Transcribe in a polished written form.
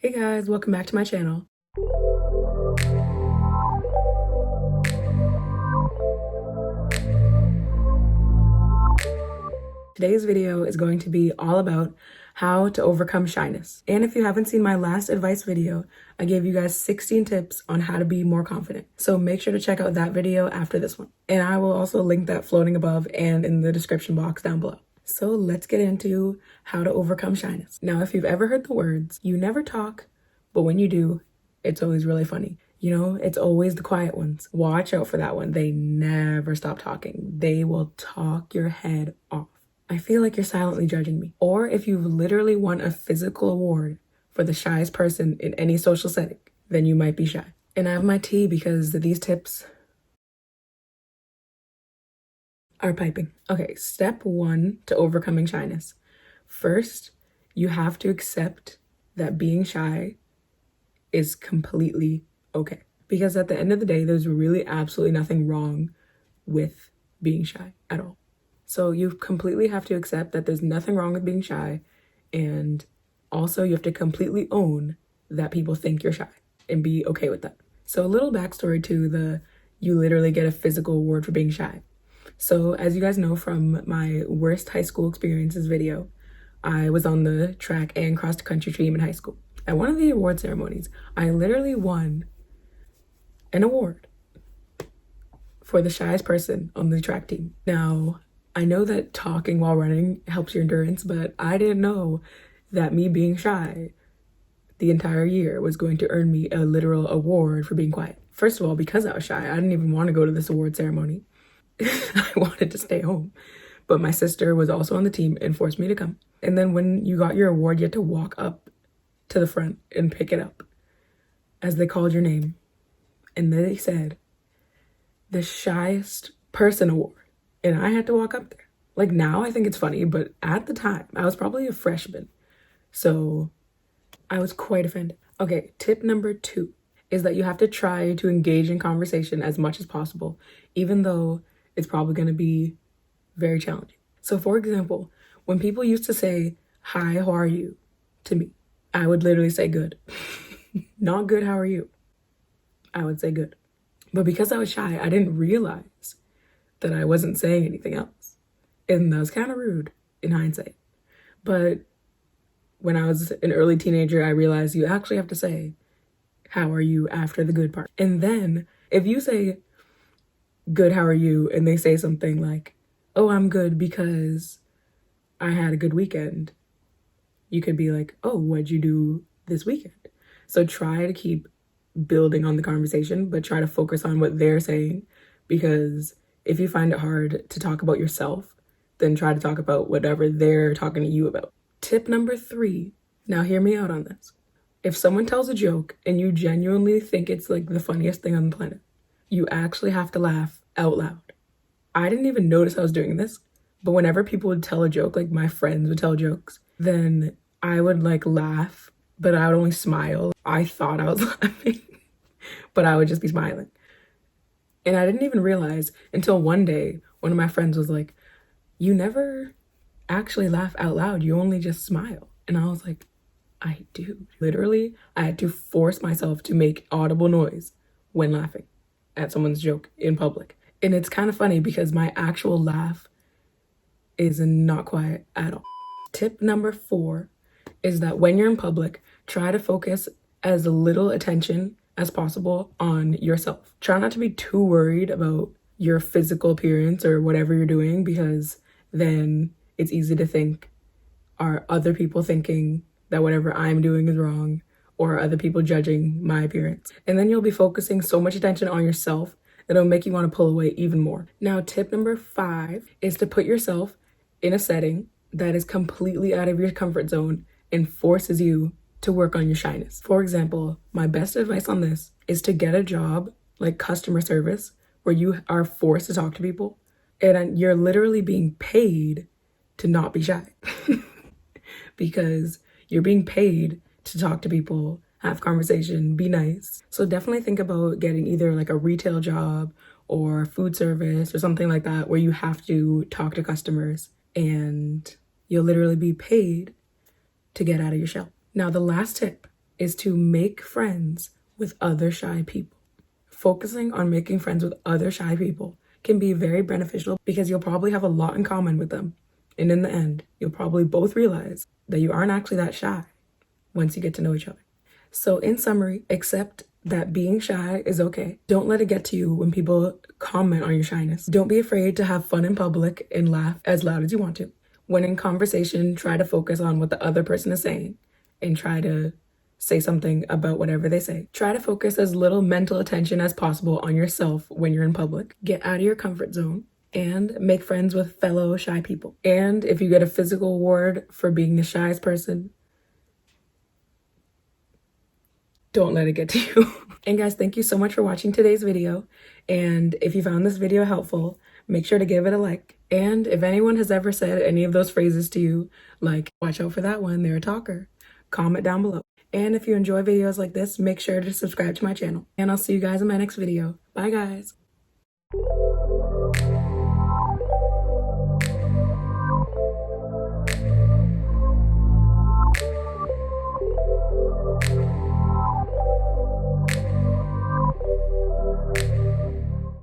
Hey guys, welcome back to my channel. Today's video is going to be all about how to overcome shyness. And if you haven't seen my last advice video, I gave you guys 16 tips on how to be more confident. So make sure to check out that video after this one. And I will also link that floating above and in the description box down below. So let's get into how to overcome shyness. Now, if you've ever heard the words, you never talk, but when you do, it's always really funny. You know, it's always the quiet ones. Watch out for that one. They never stop talking. They will talk your head off. I feel like you're silently judging me. Or if you've literally won a physical award for the shyest person in any social setting, then you might be shy. And I have my tea because these tips are piping. Okay, step 1 to overcoming shyness. First, you have to accept that being shy is completely okay. Because at the end of the day, there's really absolutely nothing wrong with being shy at all. So you completely have to accept that there's nothing wrong with being shy, and also you have to completely own that people think you're shy and be okay with that. So a little backstory to you literally get a physical award for being shy. So as you guys know from my worst high school experiences video, I was on the track and cross country team in high school. At one of the award ceremonies, I literally won an award for the shyest person on the track team. Now, I know that talking while running helps your endurance, but I didn't know that me being shy the entire year was going to earn me a literal award for being quiet. First of all, because I was shy, I didn't even want to go to this award ceremony. I wanted to stay home. But my sister was also on the team and forced me to come. And then when you got your award, you had to walk up to the front and pick it up as they called your name. And they said, the shyest person award. And I had to walk up there. Like now I think it's funny, but at the time I was probably a freshman. So I was quite offended. Okay, tip number 2 is that you have to try to engage in conversation as much as possible, even though it's probably going to be very challenging. So for example, when people used to say, "Hi, how are you?" to me, I would literally say good. Not good, how are you? I would say good. But because I was shy, I didn't realize that I wasn't saying anything else. And that was kind of rude in hindsight. But when I was an early teenager, I realized you actually have to say, "How are you?" after the good part. And then if you say, "Good, how are you?" and they say something like, "Oh, I'm good because I had a good weekend," you could be like, "Oh, what'd you do this weekend?" So try to keep building on the conversation, but try to focus on what they're saying, because if you find it hard to talk about yourself, then try to talk about whatever they're talking to you about. Tip number 3, now hear me out on this. If someone tells a joke and you genuinely think it's like the funniest thing on the planet, you actually have to laugh out loud. I didn't even notice I was doing this, but whenever people would tell a joke, like my friends would tell jokes, then I would like laugh, but I would only smile. I thought I was laughing, but I would just be smiling. And I didn't even realize until one day, one of my friends was like, "You never actually laugh out loud. You only just smile." And I was like, I do. Literally, I had to force myself to make audible noise when laughing at someone's joke in public. And it's kind of funny because my actual laugh is not quiet at all. Tip number 4 is that when you're in public, try to focus as little attention as possible on yourself. Try not to be too worried about your physical appearance or whatever you're doing, because then it's easy to think, are other people thinking that whatever I'm doing is wrong, or are other people judging my appearance? And then you'll be focusing so much attention on yourself that it'll make you want to pull away even more. Now, tip number 5 is to put yourself in a setting that is completely out of your comfort zone and forces you to work on your shyness. For example, my best advice on this is to get a job like customer service where you are forced to talk to people and you're literally being paid to not be shy. Because you're being paid to talk to people, have conversation, be nice. So definitely think about getting either like a retail job or food service or something like that where you have to talk to customers and you'll literally be paid to get out of your shell. Now, the last tip is to make friends with other shy people. Focusing on making friends with other shy people can be very beneficial because you'll probably have a lot in common with them. And in the end, you'll probably both realize that you aren't actually that shy once you get to know each other. So in summary, accept that being shy is okay. Don't let it get to you when people comment on your shyness. Don't be afraid to have fun in public and laugh as loud as you want to. When in conversation, try to focus on what the other person is saying and try to say something about whatever they say. Try to focus as little mental attention as possible on yourself when you're in public. Get out of your comfort zone and make friends with fellow shy people. And if you get a physical award for being the shyest person, don't let it get to you. And guys, thank you so much for watching today's video. And if you found this video helpful, make sure to give it a like. And if anyone has ever said any of those phrases to you, like, watch out for that one, they're a talker, comment down below. And if you enjoy videos like this, make sure to subscribe to my channel. And I'll see you guys in my next video. Bye guys.